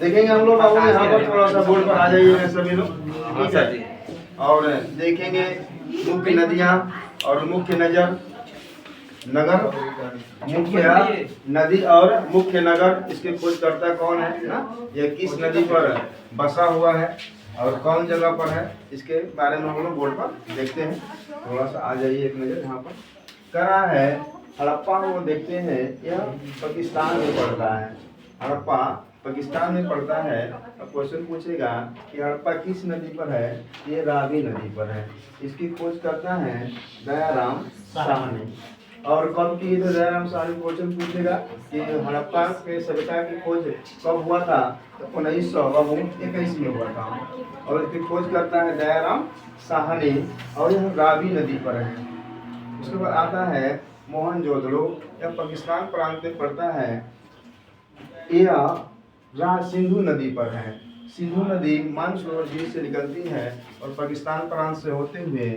देखेंगे हम लोग बाबू यहाँ पर थोड़ा सा बोर्ड पर आ जाइए सभी लोग, ठीक है। और देखेंगे मुख्य नदियाँ और मुख्य नगर, मुख्य नदी और मुख्य नगर, इसके खोजकर्ता कौन है ना, यह किस नदी पर बसा हुआ है और कौन जगह पर है, इसके बारे में हम लोग बोर्ड पर देखते हैं। थोड़ा सा आ जाइए एक नज़र यहाँ पर। करा है हड़प्पा, वो देखते हैं यह पाकिस्तान में पड़ता है। हड़प्पा पाकिस्तान में पड़ता है। अब क्वेश्चन पूछेगा कि हड़प्पा किस नदी पर है, ये रावी नदी पर है। इसकी खोज करता है दयाराम साहनी। और कब की तो दयाराम साहनी क्वेश्चन पूछेगा कि हड़प्पा के सभ्यता की खोज कब हुआ था, तो 1921 में हुआ था। और इसकी खोज करता है दयाराम साहनी और यह रावी नदी पर है। उसके बाद आता है मोहनजोदड़ो, यह पाकिस्तान प्रांत में पड़ता है। यह सिंधु नदी पर है। सिंधु नदी मानसरोवर झील से निकलती है और पाकिस्तान प्रांत से होते हुए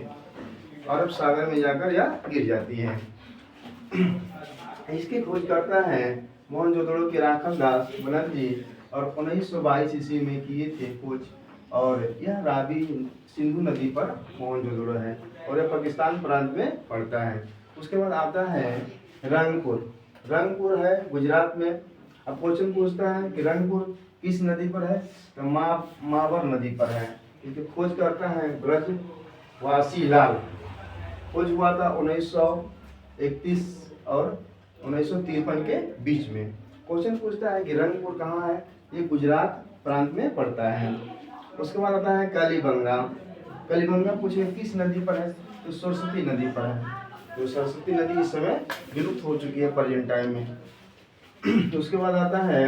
अरब सागर में जाकर यह गिर जाती है। इसकी खोज करता है मोहनजोदड़ो के राखल दास बनर्जी और 1922 ईस्वी में किए थे खोज। और यह रावी सिंधु नदी पर मोहनजोदड़ो है और यह पाकिस्तान प्रांत में पड़ता है। उसके बाद आता है रंगपुर। रंगपुर है गुजरात में। अब क्वेश्चन पूछता है कि रंगपुर किस नदी पर है, तो मावर नदी पर है। इसकी खोज करता है ब्रजवासी लाल। खोज हुआ था 1931 और 1953 के बीच में। क्वेश्चन पूछता है कि रंगपुर कहाँ है, ये गुजरात प्रांत में पड़ता है। उसके बाद आता है कालीबंगा। कालीबंगा पूछे किस नदी पर है, तो सरस्वती नदी पर है। तो सरस्वती नदी इस समय विलुप्त हो चुकी है प्रेजेंट टाइम में। तो उसके बाद आता है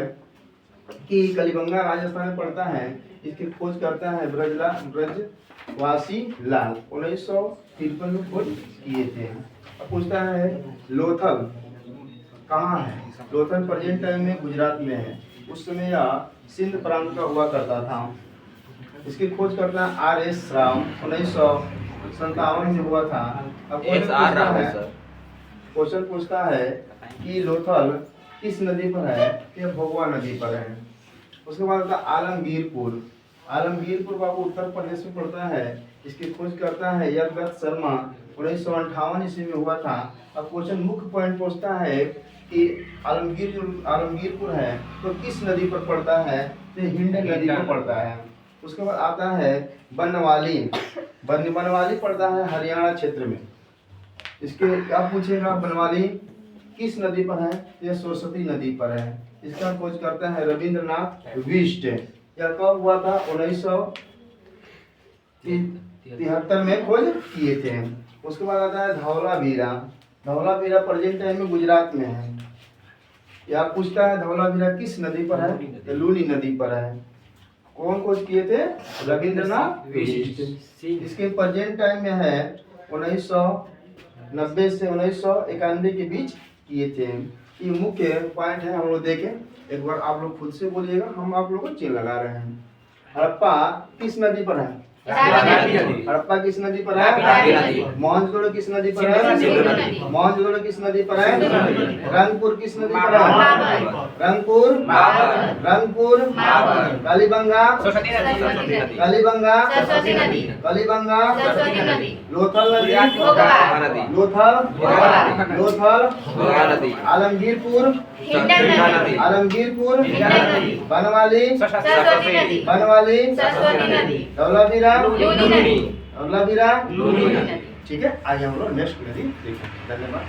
कि कालीबंगा राजस्थान में पड़ता है। इसकी खोज करता है ब्रजवासी लाल, 1953 में खोज किए थे। अब पूछता है लोथल कहाँ है। लोथल प्रेजेंट टाइम में गुजरात में है। उस समय यह सिंध प्रांत का हुआ करता था। इसकी खोज करता है RS राव, 1957 में हुआ था। अब क्वेश्चन पूछता है कि लोथल किस नदी पर है, यह भगवा नदी पर है। उसके बाद आलमगीरपुर। आलमगीरपुर बाबू उत्तर प्रदेश में पड़ता है। इसकी खोज करता है यदगत शर्मा, 1958 ईस्वी में हुआ था। अब क्वेश्चन मुख्य पॉइंट पूछता है कि आलमगीरपुर है तो किस नदी पर पड़ता है, तो हिंड नदी पर पड़ता है। उसके बाद आता है बनवाली। बनवाली पड़ता है हरियाणा क्षेत्र में। इसके क्या पूछेगा, बनवाली किस नदी पर है, यह सरस्वती नदी पर है। इसका खोज करता है रविंद्रनाथ बिष्ट। यह कब हुआ था, 1973 में खोज किए थे। उसके बाद आता है धौलावीरा। धौलावीरा प्रेजेंट टाइम में गुजरात में है। यह पूछता है धौलावीरा किस नदी पर है, तो लूनी नदी पर है। कौन खोज किए थे, रविंद्रनाथ बिष्ट। इसके प्रेजेंट टाइम में है 1990 से 1991 के बीच किए थे। ये मुख्य पॉइंट है, हम लोग देखें एक बार। आप लोग खुद से बोलिएगा, हम आप लोग को चिन्ह लगा रहे हैं। हड़प्पा किस नदी पर है, हड़प्पा किस नदी पर है, मोहनजोदड़ो किस नदी पर है, मोहनजोदड़ो किस नदी पर है, रंगपुर किस नदी पर है, रंगपुर, रंगपुर, कालीबंगा, कालीबंगा, कालीबंगा, लोथल नदी, लोथल, आलमगीरपुर, आलमगीरपुर, बनवाली, बनवाली, धौलावीरा, धौलावीरा। ठीक है, आइए हम लोग नेक्स्ट नदी देखें। धन्यवाद।